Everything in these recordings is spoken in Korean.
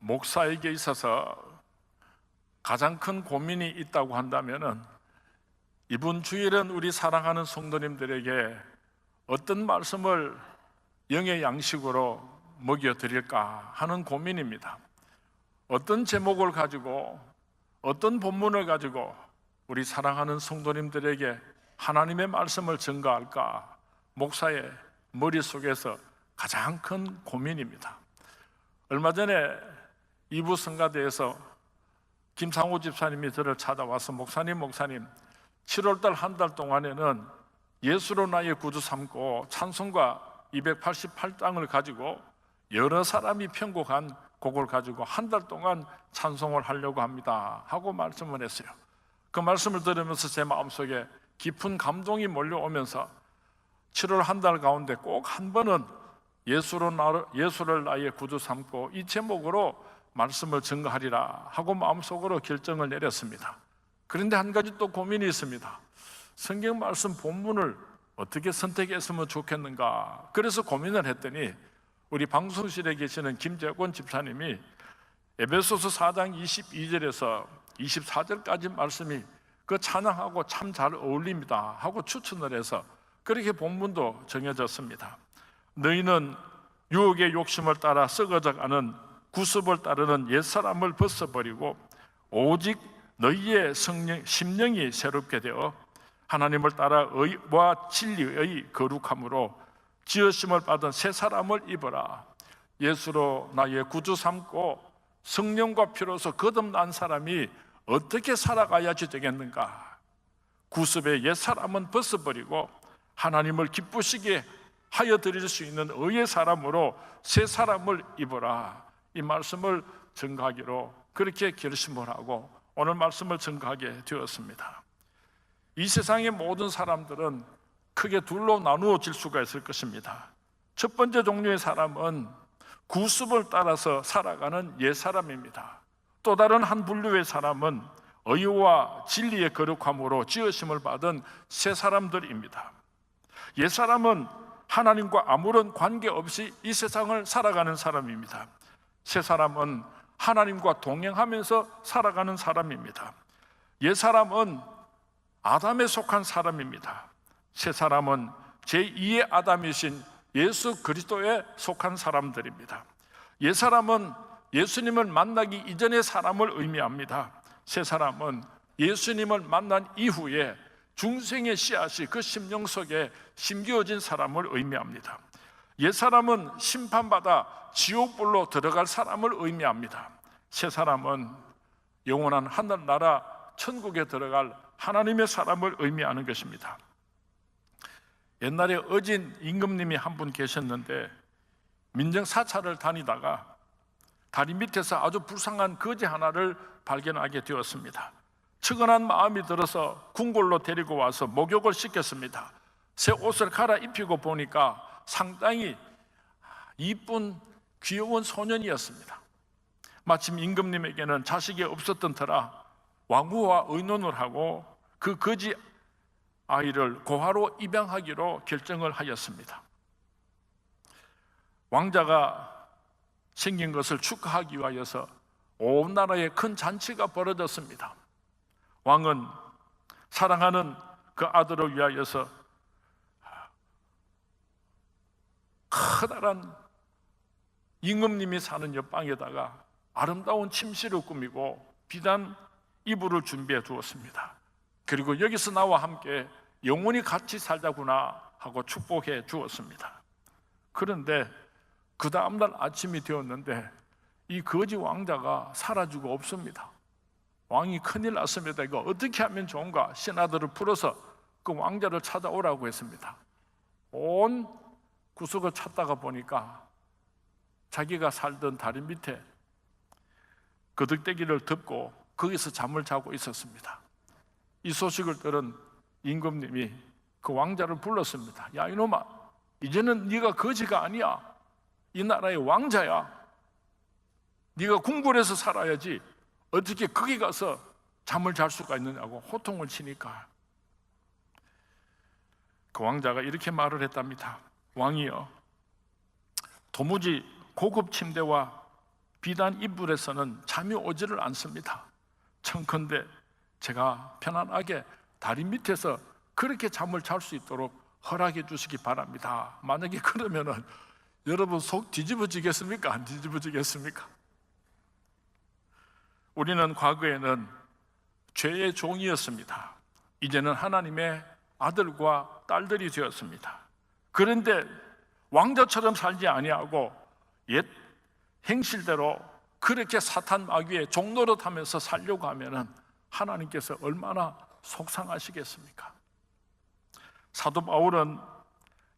목사에게 있어서 가장 큰 고민이 있다고 한다면은 이번 주일은 우리 사랑하는 성도님들에게 어떤 말씀을 영의 양식으로 먹여드릴까 하는 고민입니다. 어떤 제목을 가지고 어떤 본문을 가지고 우리 사랑하는 성도님들에게 하나님의 말씀을 전가할까, 목사의 머릿속에서 가장 큰 고민입니다. 얼마 전에 이부 성가대에서 김상호 집사님이 저를 찾아와서 목사님 7월달 한 달 동안에는 예수로 나의 구주 삼고 찬송가 288장을 가지고 여러 사람이 편곡한 곡을 가지고 한 달 동안 찬송을 하려고 합니다 하고 말씀을 했어요. 그 말씀을 들으면서 제 마음속에 깊은 감동이 몰려오면서 7월 한 달 가운데 꼭 한 번은 예수를 나의 구주 삼고 이 제목으로 말씀을 전가하리라 하고 마음속으로 결정을 내렸습니다. 그런데 한 가지 또 고민이 있습니다. 성경 말씀 본문을 어떻게 선택했으면 좋겠는가. 그래서 고민을 했더니 우리 방송실에 계시는 김재권 집사님이 에베소서 4장 22절에서 24절까지 말씀이 그 찬양하고 참 잘 어울립니다 하고 추천을 해서 그렇게 본문도 정해졌습니다. 너희는 유혹의 욕심을 따라 썩어져가는 구습을 따르는 옛사람을 벗어버리고 오직 너희의 심령이 새롭게 되어 하나님을 따라 의와 진리의 거룩함으로 지으심을 받은 새 사람을 입어라. 예수로 나의 구주 삼고 성령과 피로서 거듭난 사람이 어떻게 살아가야지 되겠는가? 구습의 옛사람은 벗어버리고 하나님을 기쁘시게 하여 드릴 수 있는 의의 사람으로 새 사람을 입어라. 이 말씀을 전가하기로 그렇게 결심을 하고 오늘 말씀을 전가하게 되었습니다. 이 세상의 모든 사람들은 크게 둘로 나누어질 수가 있을 것입니다. 첫 번째 종류의 사람은 구습을 따라서 살아가는 옛사람입니다. 또 다른 한 분류의 사람은 의와 진리의 거룩함으로 지으심을 받은 새 사람들입니다. 옛사람은 하나님과 아무런 관계없이 이 세상을 살아가는 사람입니다. 새 사람은 하나님과 동행하면서 살아가는 사람입니다. 옛사람은 아담에 속한 사람입니다. 새 사람은 제2의 아담이신 예수 그리스도에 속한 사람들입니다. 옛사람은 예수님을 만나기 이전의 사람을 의미합니다. 새 사람은 예수님을 만난 이후에 중생의 씨앗이 그 심령 속에 심겨진 사람을 의미합니다. 옛사람은 심판받아 지옥불로 들어갈 사람을 의미합니다. 새 사람은 영원한 하늘나라 천국에 들어갈 하나님의 사람을 의미하는 것입니다. 옛날에 어진 임금님이 한 분 계셨는데 민정사찰을 다니다가 다리 밑에서 아주 불쌍한 거지 하나를 발견하게 되었습니다. 측은한 마음이 들어서 궁궐로 데리고 와서 목욕을 시켰습니다. 새 옷을 갈아입히고 보니까 상당히 이쁜 귀여운 소년이었습니다. 마침 임금님에게는 자식이 없었던 터라 왕후와 의논을 하고 그 거지 아이를 고아로 입양하기로 결정을 하였습니다. 왕자가 생긴 것을 축하하기 위하여서 온 나라에 큰 잔치가 벌어졌습니다. 왕은 사랑하는 그 아들을 위하여서 커다란 임금님이 사는 옆방에다가 아름다운 침실을 꾸미고 비단 이불을 준비해 두었습니다. 그리고 여기서 나와 함께 영원히 같이 살자구나 하고 축복해 주었습니다. 그런데 그 다음날 아침이 되었는데 이 거지 왕자가 사라지고 없습니다. 왕이 큰일 났습니다. 이거 어떻게 하면 좋은가? 신하들을 풀어서 그 왕자를 찾아오라고 했습니다. 온 구석을 찾다가 보니까 자기가 살던 다리 밑에 거덕대기를 덮고 거기서 잠을 자고 있었습니다. 이 소식을 들은 임금님이 그 왕자를 불렀습니다. 야 이놈아, 이제는 네가 거지가 아니야. 이 나라의 왕자야. 네가 궁궐에서 살아야지 어떻게 거기 가서 잠을 잘 수가 있느냐고 호통을 치니까 그 왕자가 이렇게 말을 했답니다. 왕이여, 도무지 고급 침대와 비단 이불에서는 잠이 오지를 않습니다. 청컨대 제가 편안하게 다리 밑에서 그렇게 잠을 잘 수 있도록 허락해 주시기 바랍니다. 만약에 그러면은 여러분 속 뒤집어지겠습니까? 안 뒤집어지겠습니까? 우리는 과거에는 죄의 종이었습니다. 이제는 하나님의 아들과 딸들이 되었습니다. 그런데 왕자처럼 살지 아니하고 옛 행실대로 그렇게 사탄 마귀의 종노릇하면서 살려고 하면은 하나님께서 얼마나 속상하시겠습니까? 사도 바울은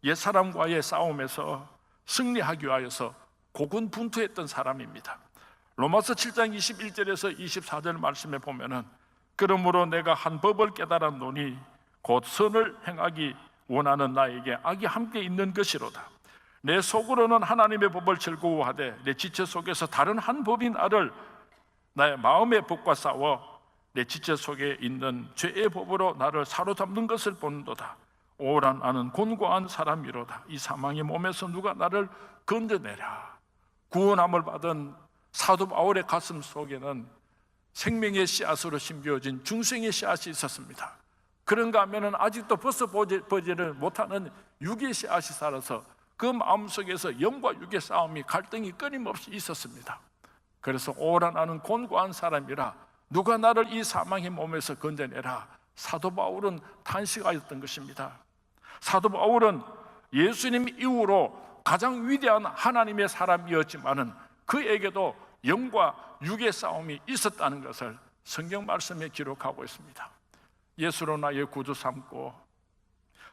옛사람과의 싸움에서 승리하기 위하여서 고군분투했던 사람입니다. 로마서 7장 21절에서 24절 말씀에 보면은 그러므로 내가 한 법을 깨달았노니 곧 선을 행하기 원하는 나에게 악이 함께 있는 것이로다. 내 속으로는 하나님의 법을 즐거워하되 내 지체 속에서 다른 한 법이 나를 나의 마음의 법과 싸워 내 지체 속에 있는 죄의 법으로 나를 사로잡는 것을 보는도다. 오라 나는 곤고한 사람이로다. 이 사망의 몸에서 누가 나를 건져내랴. 구원함을 받은 사도 바울의 가슴 속에는 생명의 씨앗으로 심겨진 중생의 씨앗이 있었습니다. 그런가 하면은 아직도 벗어보지를 못하는 육의 씨앗이 살아서 그 마음속에서 영과 육의 싸움이 갈등이 끊임없이 있었습니다. 그래서 오라 나는 곤고한 사람이라 누가 나를 이 사망의 몸에서 건져내라. 사도 바울은 탄식하였던 것입니다. 사도 바울은 예수님 이후로 가장 위대한 하나님의 사람이었지만은 그에게도 영과 육의 싸움이 있었다는 것을 성경 말씀에 기록하고 있습니다. 예수로 나의 구주 삼고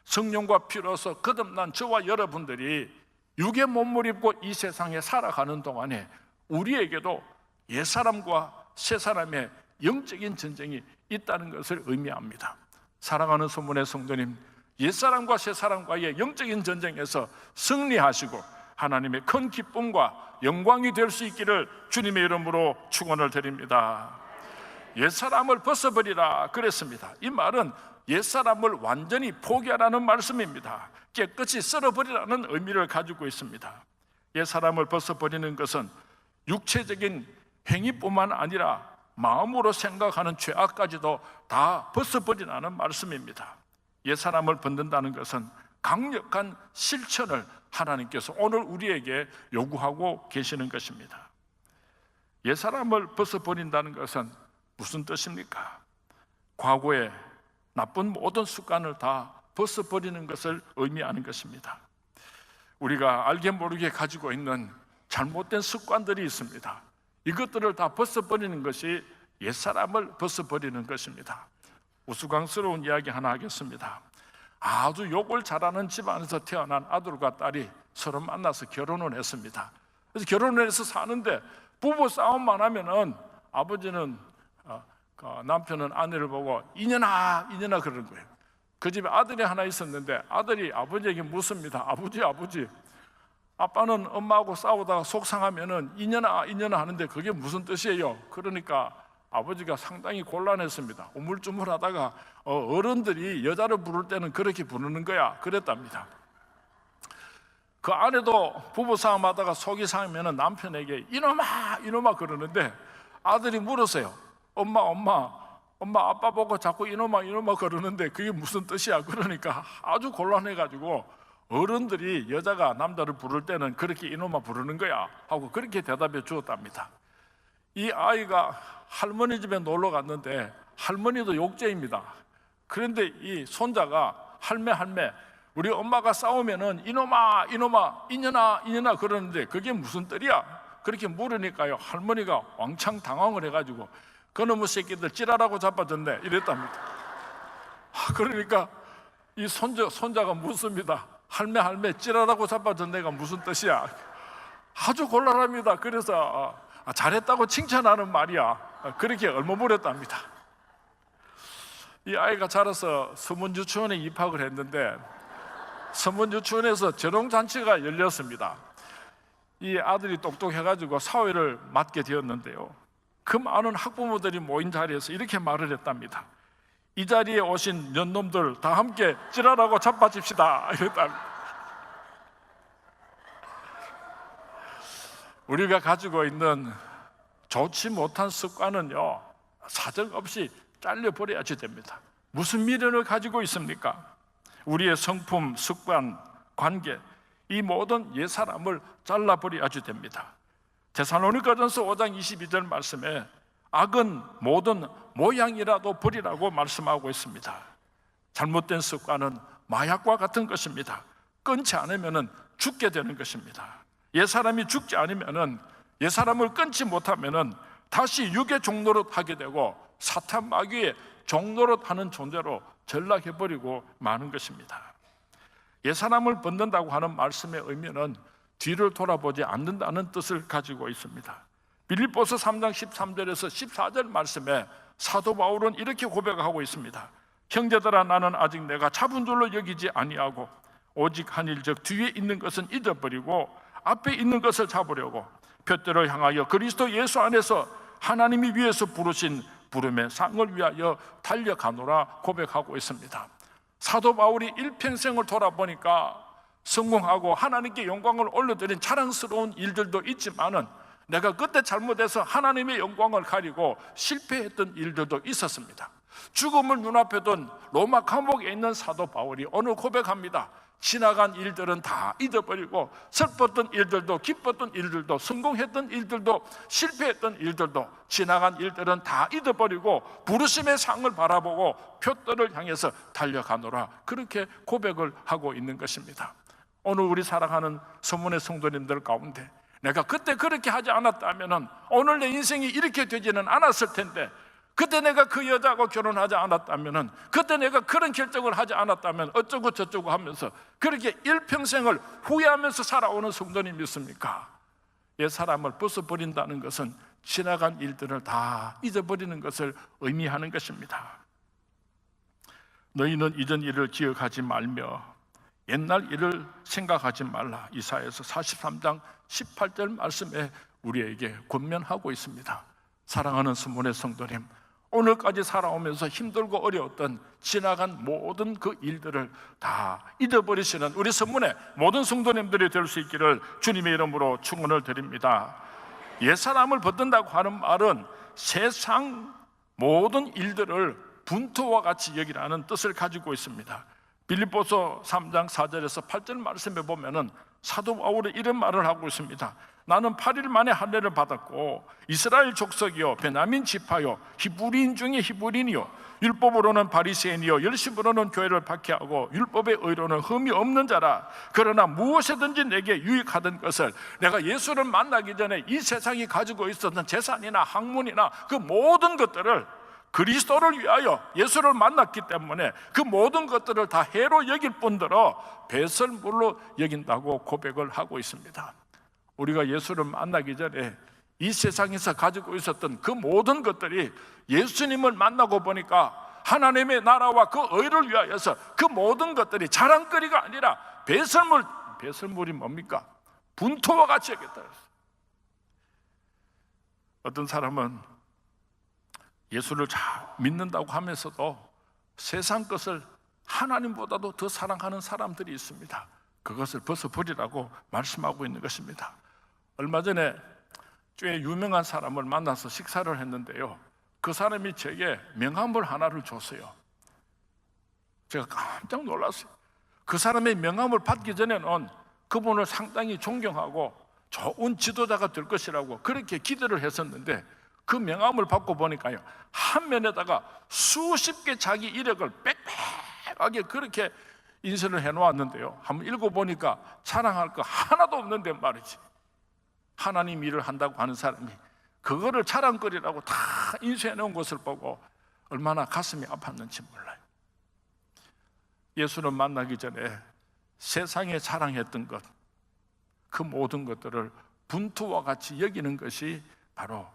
성령과 피로서 거듭난 저와 여러분들이 육의 몸을 입고 이 세상에 살아가는 동안에 우리에게도 옛사람과 새사람의 영적인 전쟁이 있다는 것을 의미합니다. 사랑하는 소문의 성도님, 옛사람과 새사람과의 영적인 전쟁에서 승리하시고 하나님의 큰 기쁨과 영광이 될 수 있기를 주님의 이름으로 축원을 드립니다. 옛사람을 벗어버리라 그랬습니다. 이 말은 옛사람을 완전히 포기하라는 말씀입니다. 깨끗이 썰어버리라는 의미를 가지고 있습니다. 옛사람을 벗어버리는 것은 육체적인 행위뿐만 아니라 마음으로 생각하는 죄악까지도 다 벗어버리라는 말씀입니다. 옛사람을 벗는다는 것은 강력한 실천을 하나님께서 오늘 우리에게 요구하고 계시는 것입니다. 옛사람을 벗어버린다는 것은 무슨 뜻입니까? 과거에 나쁜 모든 습관을 다 벗어버리는 것을 의미하는 것입니다. 우리가 알게 모르게 가지고 있는 잘못된 습관들이 있습니다. 이것들을 다 벗어버리는 것이 옛사람을 벗어버리는 것입니다. 우스꽝스러운 이야기 하나 하겠습니다. 아주 욕을 잘하는 집안에서 태어난 아들과 딸이 서로 만나서 결혼을 했습니다. 그래서 결혼을 해서 사는데 부부 싸움만 하면은 아버지는 남편은 아내를 보고 이년아 이년아 그러는 거예요. 그 집에 아들이 하나 있었는데 아들이 아버지에게 묻습니다. 아버지 아빠는 엄마하고 싸우다가 속상하면은 이년아 이년아 하는데 그게 무슨 뜻이에요? 그러니까 아버지가 상당히 곤란했습니다. 우물쭈물하다가 어른들이 여자를 부를 때는 그렇게 부르는 거야 그랬답니다. 그 아내도 부부싸움하다가 속이 상하면 남편에게 이놈아 그러는데 아들이 물었어요. 엄마 아빠 보고 자꾸 이놈아 그러는데 그게 무슨 뜻이야? 그러니까 아주 곤란해가지고 어른들이 여자가 남자를 부를 때는 그렇게 이놈아 부르는 거야 하고 그렇게 대답해 주었답니다. 이 아이가 할머니 집에 놀러 갔는데 할머니도 욕쟁입니다. 그런데 이 손자가 할매 우리 엄마가 싸우면은 이놈아 이년아 그러는데 그게 무슨 뜻이야? 그렇게 물으니까요 할머니가 왕창 당황을 해가지고 그놈의 새끼들 찌라라고 잡아줬네 이랬답니다. 그러니까 이 손자가 묻습니다. 할매 찌라라고 잡아줬네가 무슨 뜻이야? 아주 곤란합니다. 그래서 잘했다고 칭찬하는 말이야 그렇게 얼머무렸답니다. 이 아이가 자라서 서문유치원에 입학을 했는데 서문유치원에서 재롱잔치가 열렸습니다. 이 아들이 똑똑해가지고 사회를 맡게 되었는데요 그 많은 학부모들이 모인 자리에서 이렇게 말을 했답니다. 이 자리에 오신 년놈들 다 함께 찌라라고 자빠집시다 이랬답니다. 우리가 가지고 있는 좋지 못한 습관은요, 사정없이 잘려버려야지 됩니다. 무슨 미련을 가지고 있습니까? 우리의 성품, 습관, 관계, 이 모든 옛사람을 잘라버려야지 됩니다. 데살로니가전서 5장 22절 말씀에 악은 모든 모양이라도 버리라고 말씀하고 있습니다. 잘못된 습관은 마약과 같은 것입니다. 끊지 않으면 죽게 되는 것입니다. 옛사람이 죽지 않으면, 옛사람을 끊지 못하면 다시 육의 종노릇 하게 되고 사탄 마귀의 종노릇 하는 존재로 전락해버리고 마는 것입니다. 옛사람을 벗는다고 하는 말씀의 의미는 뒤를 돌아보지 않는다는 뜻을 가지고 있습니다. 빌립보서 3장 13절에서 14절 말씀에 사도 바울은 이렇게 고백하고 있습니다. 형제들아, 나는 아직 내가 잡은 줄로 여기지 아니하고 오직 한 일, 즉 뒤에 있는 것은 잊어버리고 앞에 있는 것을 잡으려고 표대를 향하여 그리스도 예수 안에서 하나님이 위에서 부르신 부름의 상을 위하여 달려가노라 고백하고 있습니다. 사도 바울이 일평생을 돌아보니까 성공하고 하나님께 영광을 올려드린 자랑스러운 일들도 있지만은 내가 그때 잘못해서 하나님의 영광을 가리고 실패했던 일들도 있었습니다. 죽음을 눈앞에 둔 로마 감옥에 있는 사도 바울이 오늘 고백합니다. 지나간 일들은 다 잊어버리고 슬펐던 일들도, 기뻤던 일들도, 성공했던 일들도, 실패했던 일들도, 지나간 일들은 다 잊어버리고 부르심의 상을 바라보고 표대를 향해서 달려가노라, 그렇게 고백을 하고 있는 것입니다. 오늘 우리 사랑하는 서문의 성도님들 가운데 내가 그때 그렇게 하지 않았다면 오늘 내 인생이 이렇게 되지는 않았을 텐데, 그때 내가 그 여자하고 결혼하지 않았다면, 그때 내가 그런 결정을 하지 않았다면 어쩌고 저쩌고 하면서 그렇게 일평생을 후회하면서 살아오는 성도님 있습니까? 옛사람을 벗어버린다는 것은 지나간 일들을 다 잊어버리는 것을 의미하는 것입니다. 너희는 이전 일을 기억하지 말며 옛날 일을 생각하지 말라, 이사야서 43장 18절 말씀에 우리에게 권면하고 있습니다. 사랑하는 서문의 성도님, 오늘까지 살아오면서 힘들고 어려웠던 지나간 모든 그 일들을 다 잊어버리시는 우리 서문의 모든 성도님들이 될 수 있기를 주님의 이름으로 축원을 드립니다. 옛사람을 벗는다고 하는 말은 세상 모든 일들을 분토와 같이 여기라는 뜻을 가지고 있습니다. 빌립보서 3장 4절에서 8절 말씀에 보면은 사도 바울이 이런 말을 하고 있습니다. 나는 8일 만에 할례를 받았고 이스라엘 족속이요 베냐민 지파요 히브리인 중에 히브리인이요 율법으로는 바리새인이요 열심으로는 교회를 박해하고 율법의 의로는 흠이 없는 자라. 그러나 무엇이든지 내게 유익하던 것을, 내가 예수를 만나기 전에 이 세상이 가지고 있었던 재산이나 학문이나 그 모든 것들을 그리스도를 위하여 예수를 만났기 때문에 그 모든 것들을 다 해로 여길 뿐더러 배설물로 여긴다고 고백을 하고 있습니다. 우리가 예수를 만나기 전에 이 세상에서 가지고 있었던 그 모든 것들이 예수님을 만나고 보니까 하나님의 나라와 그 의를 위하여서 그 모든 것들이 자랑거리가 아니라 배설물이 뭡니까? 분토와 같이 여겼다. 어떤 사람은 예수를 잘 믿는다고 하면서도 세상 것을 하나님보다도 더 사랑하는 사람들이 있습니다. 그것을 벗어버리라고 말씀하고 있는 것입니다. 얼마 전에 꽤 유명한 사람을 만나서 식사를 했는데요, 그 사람이 제게 명함을 하나를 줬어요. 제가 깜짝 놀랐어요. 그 사람의 명함을 받기 전에는 그분을 상당히 존경하고 좋은 지도자가 될 것이라고 그렇게 기대를 했었는데, 그 명함을 받고 보니까요, 한 면에다가 수십 개 자기 이력을 빽빽하게 그렇게 인쇄를 해놓았는데요, 한번 읽어보니까 자랑할 거 하나도 없는데 말이지, 하나님 일을 한다고 하는 사람이 그거를 자랑거리라고 다 인쇄해놓은 것을 보고 얼마나 가슴이 아팠는지 몰라요. 예수를 만나기 전에 세상에 자랑했던 것, 그 모든 것들을 분투와 같이 여기는 것이 바로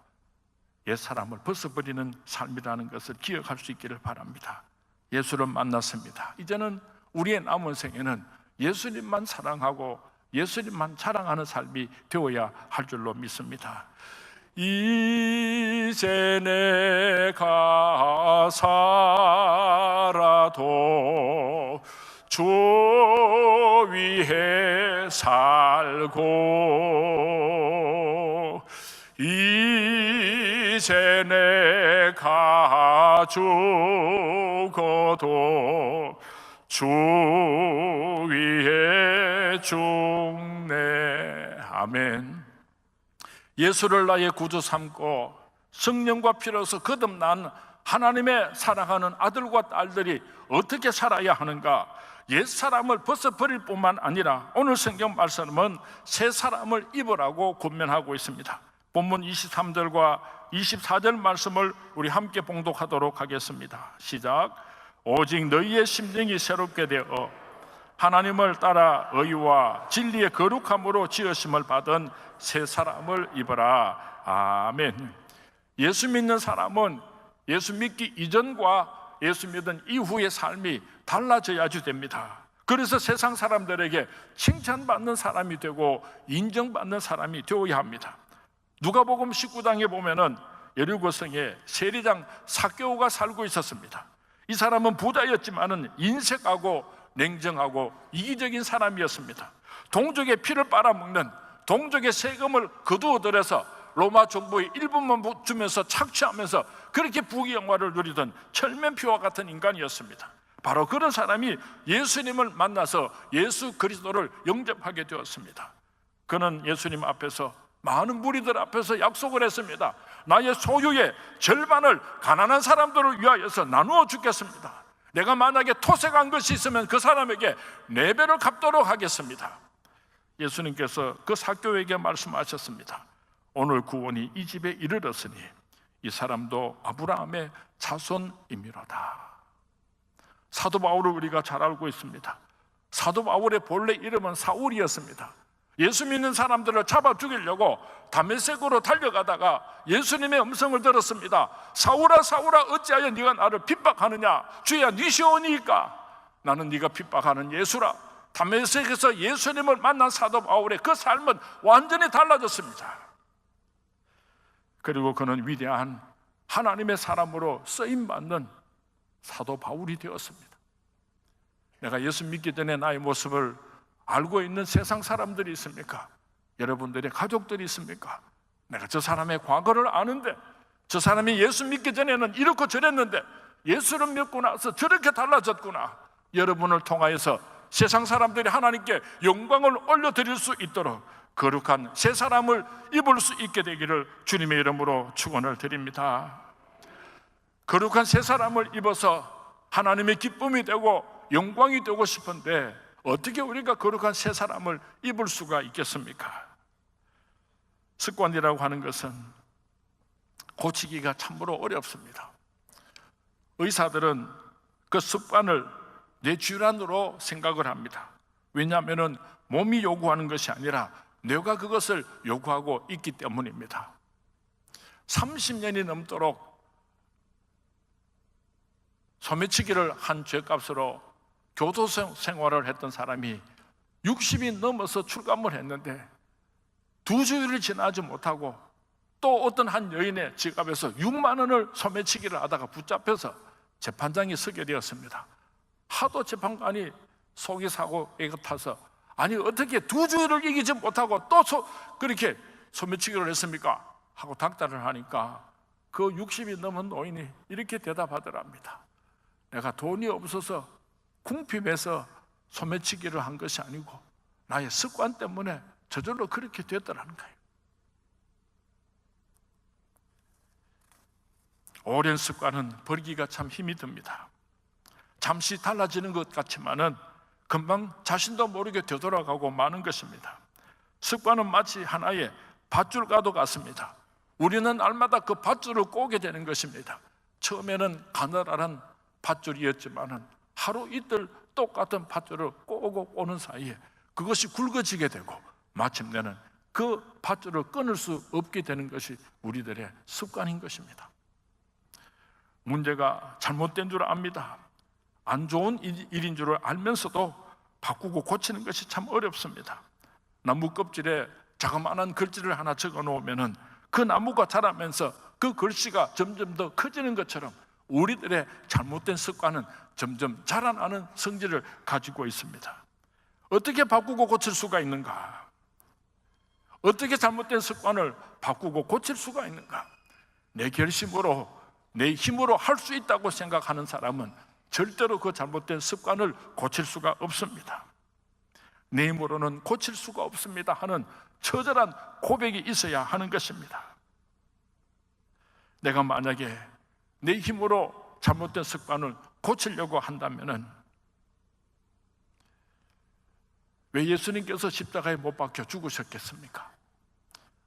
옛사람을 벗어버리는 삶이라는 것을 기억할 수 있기를 바랍니다. 예수를 만났습니다. 이제는 우리의 남은 생에는 예수님만 사랑하고 예수님만 자랑하는 삶이 되어야 할 줄로 믿습니다. 이제 내가 살아도 주 위에 살고 이제 내가 죽어도 주 위에 죽네. 아멘. 예수를 나의 구주 삼고 성령과 피로서 거듭난 하나님의 사랑하는 아들과 딸들이 어떻게 살아야 하는가? 옛사람을 벗어버릴 뿐만 아니라 오늘 성경 말씀은 새 사람을 입으라고 권면하고 있습니다. 본문 23절과 24절 말씀을 우리 함께 봉독하도록 하겠습니다. 시작. 오직 너희의 심령이 새롭게 되어 하나님을 따라 의와 진리의 거룩함으로 지으심을 받은 새 사람을 입어라. 아멘. 예수 믿는 사람은 예수 믿기 이전과 예수 믿은 이후의 삶이 달라져야지 됩니다. 그래서 세상 사람들에게 칭찬받는 사람이 되고 인정받는 사람이 되어야 합니다. 누가복음 19장에 보면은 여리고성에 세리장 삭개오가 살고 있었습니다. 이 사람은 부자였지만은 인색하고 냉정하고 이기적인 사람이었습니다. 동족의 피를 빨아먹는, 동족의 세금을 거두어들여서 로마 정부의 일부만 주면서 착취하면서 그렇게 부귀영화를 누리던 철면피와 같은 인간이었습니다. 바로 그런 사람이 예수님을 만나서 예수 그리스도를 영접하게 되었습니다. 그는 예수님 앞에서, 많은 무리들 앞에서 약속을 했습니다. 나의 소유의 절반을 가난한 사람들을 위하여서 나누어 주겠습니다. 내가 만약에 토색한 것이 있으면 그 사람에게 4배를 갚도록 하겠습니다. 예수님께서 그 삭개오에게 말씀하셨습니다. 오늘 구원이 이 집에 이르렀으니 이 사람도 아브라함의 자손이미로다. 사도 바울을 우리가 잘 알고 있습니다. 사도 바울의 본래 이름은 사울이었습니다. 예수 믿는 사람들을 잡아 죽이려고 다메섹으로 달려가다가 예수님의 음성을 들었습니다. 사울아 사울아 어찌하여 네가 나를 핍박하느냐? 주야 네 시오니까. 나는 네가 핍박하는 예수라. 다메섹에서 예수님을 만난 사도 바울의 그 삶은 완전히 달라졌습니다. 그리고 그는 위대한 하나님의 사람으로 쓰임받는 사도 바울이 되었습니다. 내가 예수 믿기 전에 나의 모습을 알고 있는 세상 사람들이 있습니까? 여러분들의 가족들이 있습니까? 내가 저 사람의 과거를 아는데, 저 사람이 예수 믿기 전에는 이렇고 저랬는데 예수를 믿고 나서 저렇게 달라졌구나. 여러분을 통하여서 세상 사람들이 하나님께 영광을 올려드릴 수 있도록 거룩한 새 사람을 입을 수 있게 되기를 주님의 이름으로 축원을 드립니다. 거룩한 새 사람을 입어서 하나님의 기쁨이 되고 영광이 되고 싶은데 어떻게 우리가 거룩한 새 사람을 입을 수가 있겠습니까? 습관이라고 하는 것은 고치기가 참으로 어렵습니다. 의사들은 그 습관을 뇌질환으로 생각을 합니다. 왜냐하면 몸이 요구하는 것이 아니라 뇌가 그것을 요구하고 있기 때문입니다. 30년이 넘도록 소매치기를 한 죄값으로 교도소 생활을 했던 사람이 60이 넘어서 출감을 했는데 2주일을 지나지 못하고 또 어떤 한 여인의 지갑에서 6만 원을 소매치기를 하다가 붙잡혀서 재판장이 서게 되었습니다. 하도 재판관이 속이 사고 애가 타서 아니 어떻게 2주일을 이기지 못하고 또 그렇게 소매치기를 했습니까? 하고 닥달을 하니까 그 60이 넘은 노인이 이렇게 대답하더랍니다. 내가 돈이 없어서 궁핍해서 소매치기를 한 것이 아니고 나의 습관 때문에 저절로 그렇게 됐더라는 거예요. 오랜 습관은 버리기가 참 힘이 듭니다. 잠시 달라지는 것 같지만은 금방 자신도 모르게 되돌아가고 마는 것입니다. 습관은 마치 하나의 밧줄과도 같습니다. 우리는 날마다 그 밧줄을 꼬게 되는 것입니다. 처음에는 가느다란 밧줄이었지만은 하루 이틀 똑같은 밧줄을 꼬고 꼬는 사이에 그것이 굵어지게 되고 마침내는 그 밧줄을 끊을 수 없게 되는 것이 우리들의 습관인 것입니다. 문제가 잘못된 줄 압니다. 안 좋은 일인 줄을 알면서도 바꾸고 고치는 것이 참 어렵습니다. 나무 껍질에 자그마한 글씨를 하나 적어 놓으면은 그 나무가 자라면서 그 글씨가 점점 더 커지는 것처럼 우리들의 잘못된 습관은 점점 자라나는 성질을 가지고 있습니다. 어떻게 바꾸고 고칠 수가 있는가? 어떻게 잘못된 습관을 바꾸고 고칠 수가 있는가? 내 결심으로, 내 힘으로 할 수 있다고 생각하는 사람은 절대로 그 잘못된 습관을 고칠 수가 없습니다. 내 힘으로는 고칠 수가 없습니다 하는 처절한 고백이 있어야 하는 것입니다. 내가 만약에 내 힘으로 잘못된 습관을 고치려고 한다면은 왜 예수님께서 십자가에 못 박혀 죽으셨겠습니까?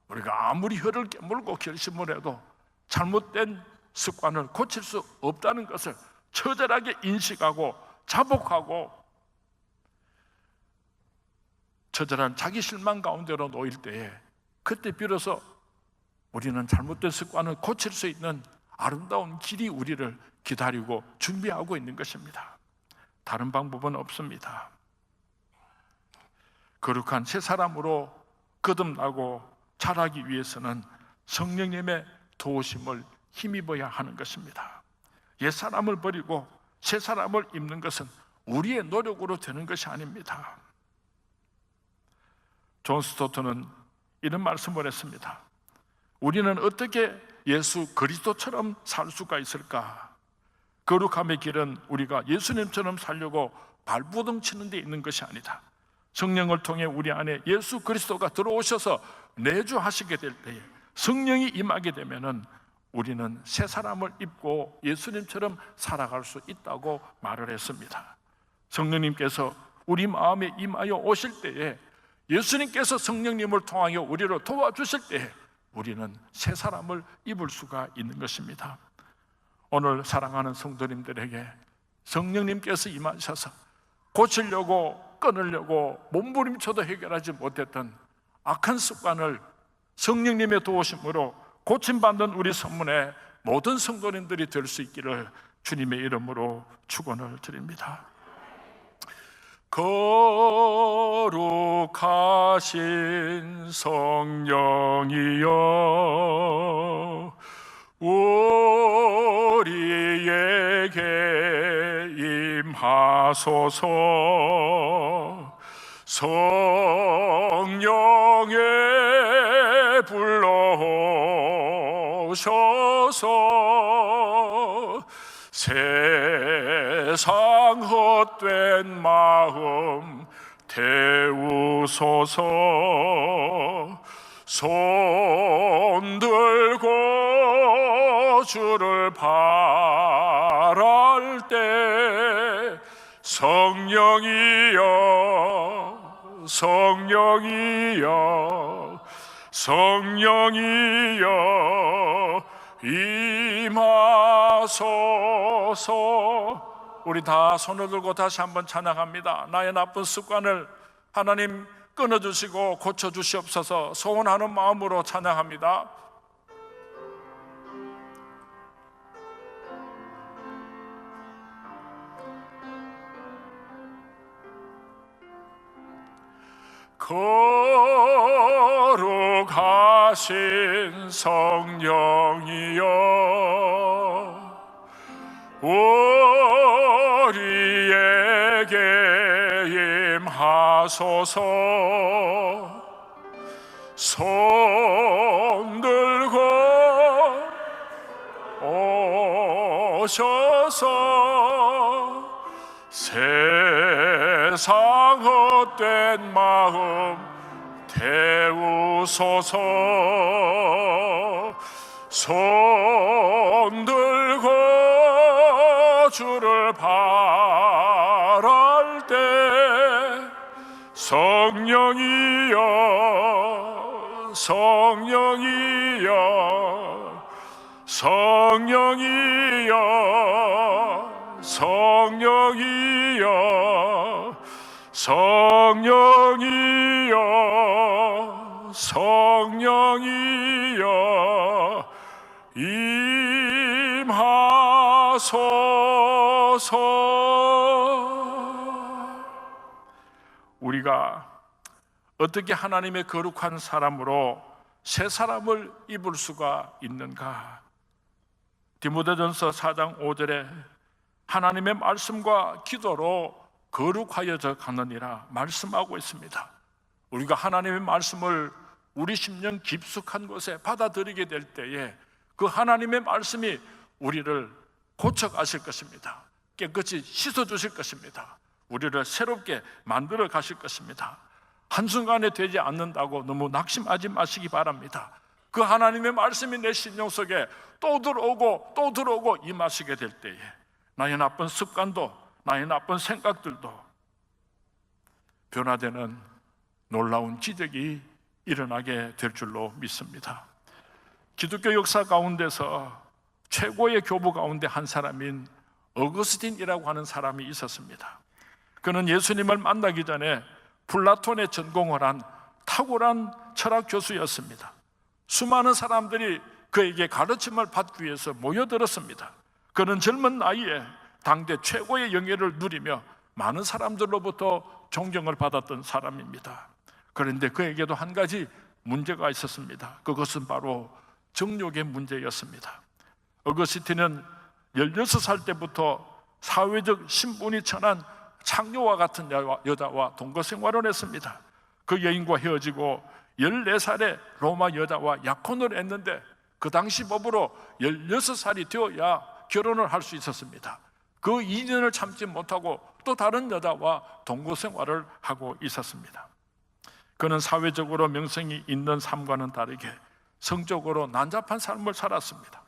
우리가 아무리 혀를 깨물고 결심을 해도 잘못된 습관을 고칠 수 없다는 것을 처절하게 인식하고 자복하고 처절한 자기 실망 가운데로 놓일 때에 그때 비로소 우리는 잘못된 습관을 고칠 수 있는 아름다운 길이 우리를 기다리고 준비하고 있는 것입니다. 다른 방법은 없습니다. 거룩한 새 사람으로 거듭나고 자라기 위해서는 성령님의 도우심을 힘입어야 하는 것입니다. 옛 사람을 버리고 새 사람을 입는 것은 우리의 노력으로 되는 것이 아닙니다. 존 스토트는 이런 말씀을 했습니다. 우리는 어떻게 예수 그리스도처럼 살 수가 있을까? 거룩함의 길은 우리가 예수님처럼 살려고 발버둥 치는 데 있는 것이 아니다. 성령을 통해 우리 안에 예수 그리스도가 들어오셔서 내주하시게 될 때에 성령이 임하게 되면은 우리는 새 사람을 입고 예수님처럼 살아갈 수 있다고 말을 했습니다. 성령님께서 우리 마음에 임하여 오실 때에 예수님께서 성령님을 통하여 우리를 도와주실 때에 우리는 새 사람을 입을 수가 있는 것입니다. 오늘 사랑하는 성도님들에게 성령님께서 임하셔서 고치려고 끊으려고 몸부림쳐도 해결하지 못했던 악한 습관을 성령님의 도우심으로 고침받는 우리 선문의 모든 성도님들이 될 수 있기를 주님의 이름으로 축원을 드립니다. 거룩하신 성령이여 우리에게 임하소서. 성령에 불러오셔서 세상 헛된 마음 태우소서. 손 들고 주를 바랄 때 성령이여 성령이여 성령이여 임하소서. 우리 다 손을 들고 다시 한번 찬양합니다. 나의 나쁜 습관을 하나님 끊어주시고 고쳐주시옵소서. 소원하는 마음으로 찬양합니다. 거룩하신 성령이여 우리에게 임하소서. 손 들고 오셔서 세상 헛된 마음 태우소서. 손 들고 주를 바랄 때 성령이여 성령이여 성령이여 성령이여 성령이여 성령이여 임하소서. 우리가 어떻게 하나님의 거룩한 사람으로 새 사람을 입을 수가 있는가? 디모데전서 4장 5절에 하나님의 말씀과 기도로 거룩하여져 가느니라 말씀하고 있습니다. 우리가 하나님의 말씀을 우리 심령 깊숙한 곳에 받아들이게 될 때에 그 하나님의 말씀이 우리를 고쳐가실 것입니다. 깨끗이 씻어주실 것입니다. 우리를 새롭게 만들어 가실 것입니다. 한순간에 되지 않는다고 너무 낙심하지 마시기 바랍니다. 그 하나님의 말씀이 내 심령 속에 또 들어오고 또 들어오고 임하시게 될 때에 나의 나쁜 습관도 나의 나쁜 생각들도 변화되는 놀라운 기적이 일어나게 될 줄로 믿습니다. 기독교 역사 가운데서 최고의 교부 가운데 한 사람인 어거스틴이라고 하는 사람이 있었습니다. 그는 예수님을 만나기 전에 플라톤의 전공을 한 탁월한 철학 교수였습니다. 수많은 사람들이 그에게 가르침을 받기 위해서 모여들었습니다. 그는 젊은 나이에 당대 최고의 영예를 누리며 많은 사람들로부터 존경을 받았던 사람입니다. 그런데 그에게도 한 가지 문제가 있었습니다. 그것은 바로 정욕의 문제였습니다. 어거스틴은 16살 때부터 사회적 신분이 천한 창녀와 같은 여자와 동거 생활을 했습니다. 그 여인과 헤어지고 14살에 로마 여자와 약혼을 했는데 그 당시 법으로 16살이 되어야 결혼을 할 수 있었습니다. 그 2년을 참지 못하고 또 다른 여자와 동거 생활을 하고 있었습니다. 그는 사회적으로 명성이 있는 삶과는 다르게 성적으로 난잡한 삶을 살았습니다.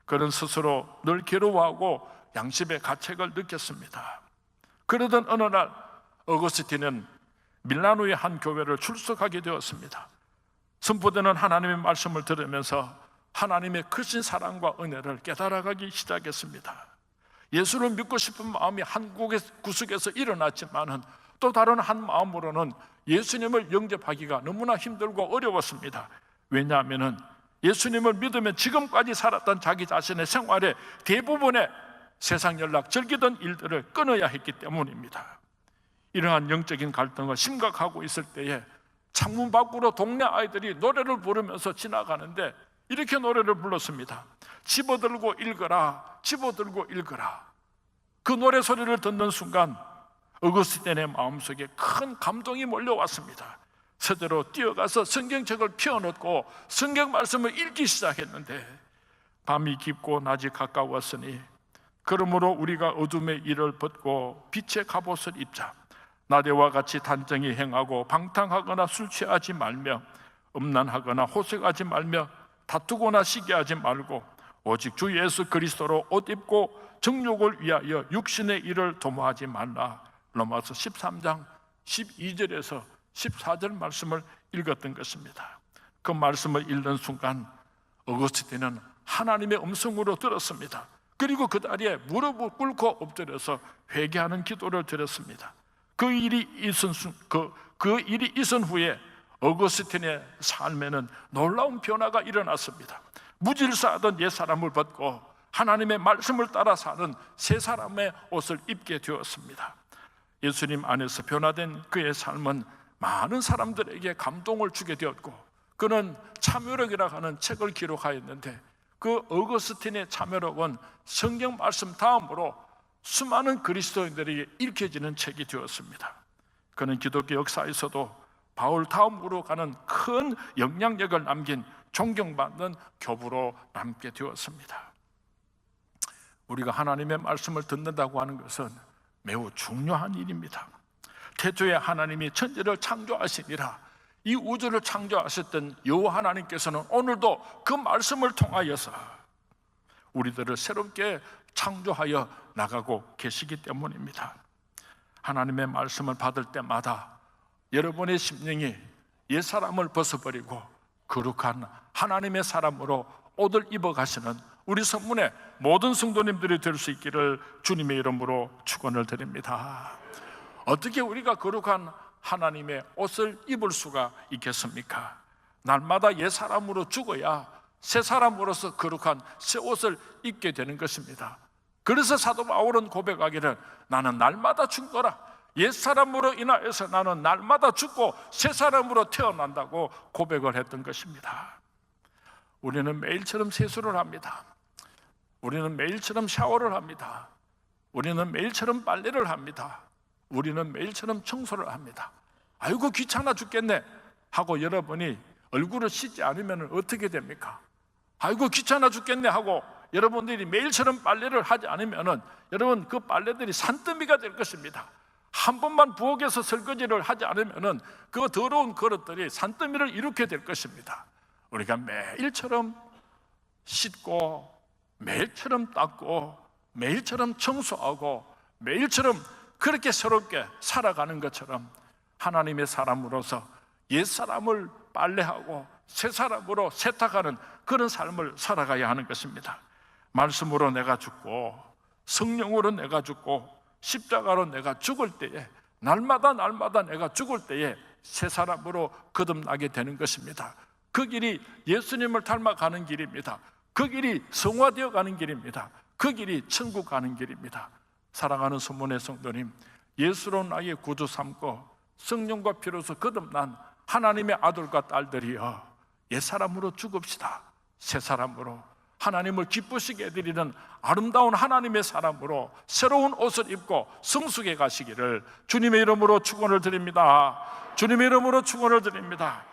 그는 스스로 늘 괴로워하고 양심의 가책을 느꼈습니다. 그러던 어느 날 어거스틴은 밀라노의 한 교회를 출석하게 되었습니다. 선포되는 하나님의 말씀을 들으면서 하나님의 크신 사랑과 은혜를 깨달아가기 시작했습니다. 예수를 믿고 싶은 마음이 한 구석에서 일어났지만은 또 다른 한 마음으로는 예수님을 영접하기가 너무나 힘들고 어려웠습니다. 왜냐하면 예수님을 믿으면 지금까지 살았던 자기 자신의 생활의 대부분의 세상 연락, 즐기던 일들을 끊어야 했기 때문입니다. 이러한 영적인 갈등을 심각하고 있을 때에 창문 밖으로 동네 아이들이 노래를 부르면서 지나가는데 이렇게 노래를 불렀습니다. 집어들고 읽어라, 집어들고 읽어라. 그 노래 소리를 듣는 순간 어거스틴의 마음속에 큰 감동이 몰려왔습니다. 서대로 뛰어가서 성경책을 펴놓고 성경 말씀을 읽기 시작했는데 밤이 깊고 낮이 가까웠으니 그러므로 우리가 어둠의 일을 벗고 빛의 갑옷을 입자. 나대와 같이 단정히 행하고 방탕하거나 술 취하지 말며 음란하거나 호색하지 말며 다투거나 시기하지 말고 오직 주 예수 그리스도로 옷 입고 정욕을 위하여 육신의 일을 도모하지 말라. 로마서 13장 12절에서 14절 말씀을 읽었던 것입니다. 그 말씀을 읽는 순간 어거스틴은 하나님의 음성으로 들었습니다. 그리고 그 자리에 무릎을 꿇고 엎드려서 회개하는 기도를 드렸습니다. 그 일이 있은 후에 어거스틴의 삶에는 놀라운 변화가 일어났습니다. 무질서하던 옛사람을 벗고 하나님의 말씀을 따라 사는 새 사람의 옷을 입게 되었습니다. 예수님 안에서 변화된 그의 삶은 많은 사람들에게 감동을 주게 되었고 그는 참여록이라고 하는 책을 기록하였는데 그 어거스틴의 참여록은 성경 말씀 다음으로 수많은 그리스도인들에게 읽혀지는 책이 되었습니다. 그는 기독교 역사에서도 바울 다음으로 가는 큰 영향력을 남긴 존경받는 교부로 남게 되었습니다. 우리가 하나님의 말씀을 듣는다고 하는 것은 매우 중요한 일입니다. 태초에 하나님이 천지를 창조하시니라 이 우주를 창조하셨던 여호와 하나님께서는 오늘도 그 말씀을 통하여서 우리들을 새롭게 창조하여 나가고 계시기 때문입니다. 하나님의 말씀을 받을 때마다 여러분의 심령이 옛사람을 벗어버리고 거룩한 하나님의 사람으로 옷을 입어가시는 우리 성문의 모든 성도님들이 될 수 있기를 주님의 이름으로 축원을 드립니다. 어떻게 우리가 거룩한 하나님의 옷을 입을 수가 있겠습니까? 날마다 옛사람으로 죽어야 새 사람으로서 거룩한 새 옷을 입게 되는 것입니다. 그래서 사도 바울은 고백하기를 나는 날마다 죽노라. 옛사람으로 인하여서 나는 날마다 죽고 새 사람으로 태어난다고 고백을 했던 것입니다. 우리는 매일처럼 세수를 합니다. 우리는 매일처럼 샤워를 합니다. 우리는 매일처럼 빨래를 합니다. 우리는 매일처럼 청소를 합니다. 아이고 귀찮아 죽겠네 하고 여러분이 얼굴을 씻지 않으면 어떻게 됩니까? 아이고 귀찮아 죽겠네 하고 여러분들이 매일처럼 빨래를 하지 않으면은 여러분 그 빨래들이 산더미가 될 것입니다. 한 번만 부엌에서 설거지를 하지 않으면은 그 더러운 그릇들이 산더미를 일으키게 될 것입니다. 우리가 매일처럼 씻고 매일처럼 닦고 매일처럼 청소하고 매일처럼 그렇게 새롭게 살아가는 것처럼 하나님의 사람으로서 옛사람을 빨래하고 새사람으로 세탁하는 그런 삶을 살아가야 하는 것입니다. 말씀으로 내가 죽고 성령으로 내가 죽고 십자가로 내가 죽을 때에 날마다 내가 죽을 때에 새사람으로 거듭나게 되는 것입니다. 그 길이 예수님을 닮아가는 길입니다. 그 길이 성화되어 가는 길입니다. 그 길이 천국 가는 길입니다. 사랑하는 소문의 성도님, 예수로 나의 구주 삼고 성령과 피로서 거듭난 하나님의 아들과 딸들이여 옛사람으로 죽읍시다. 새사람으로 하나님을 기쁘시게 해드리는 아름다운 하나님의 사람으로 새로운 옷을 입고 성숙해 가시기를 주님의 이름으로 축원을 드립니다. 주님의 이름으로 축원을 드립니다.